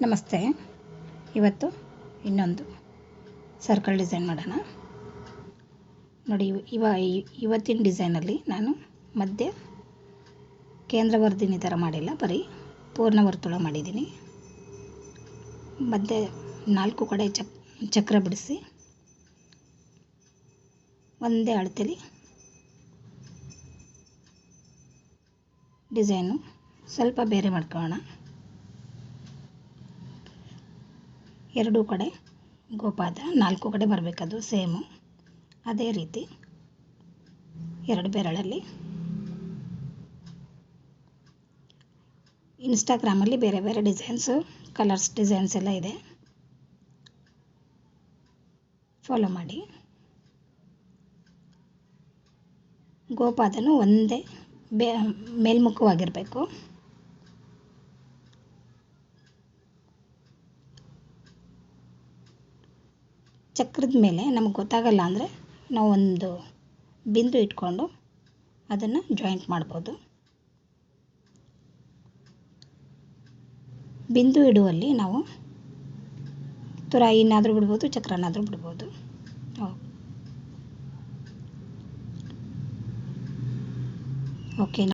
ನಮಸ್ತೆ. ಇವತ್ತು ಇನ್ನೊಂದು ಸರ್ಕಲ್ ಡಿಸೈನ್ ಮಾಡೋಣ. ನೋಡಿ, ಇವತ್ತಿನ ಡಿಸೈನಲ್ಲಿ ನಾನು ಮಧ್ಯೆ ಕೇಂದ್ರವರ್ಧಿನಿ ಥರ ಮಾಡಿಲ್ಲ, ಬರೀ ಪೂರ್ಣ ವರ್ತುಳ ಮಾಡಿದ್ದೀನಿ. ಮಧ್ಯೆ 4 ಕಡೆ ಚಕ್ರ ಬಿಡಿಸಿ ಒಂದೇ ಅಳತೆಲಿ ಡಿಸೈನು ಸ್ವಲ್ಪ ಬೇರೆ ಮಾಡ್ಕೊಳ್ಳೋಣ. 2 ಕಡೆ ಗೋಪಾದ 4 ಕಡೆ ಬರಬೇಕದು ಸೇಮು. ಅದೇ ರೀತಿ 2 ಬೆರಳಲ್ಲಿ ಇನ್ಸ್ಟಾಗ್ರಾಮಲ್ಲಿ ಬೇರೆ ಬೇರೆ ಡಿಸೈನ್ಸು, ಕಲರ್ಸ್ ಡಿಸೈನ್ಸ್ ಎಲ್ಲ ಇದೆ, ಫಾಲೋ ಮಾಡಿ. ಗೋಪಾದನು ಒಂದೇ ಮೇಲ್ಮುಖವಾಗಿರಬೇಕು. ಚಕ್ರದ ಮೇಲೆ ನಮಗೆ ಗೊತ್ತಾಗಲ್ಲ ಅಂದರೆ ನಾವು ಒಂದು ಬಿಂದು ಇಟ್ಕೊಂಡು ಅದನ್ನು ಜಾಯಿಂಟ್ ಮಾಡ್ಬೋದು. ಬಿಂದು ಇಡುವಲ್ಲಿ ನಾವು ತುರಾಯಿನಾದರೂ ಬಿಡ್ಬೋದು, ಚಕ್ರನಾದರೂ ಬಿಡ್ಬೋದು. ಓಕೆ.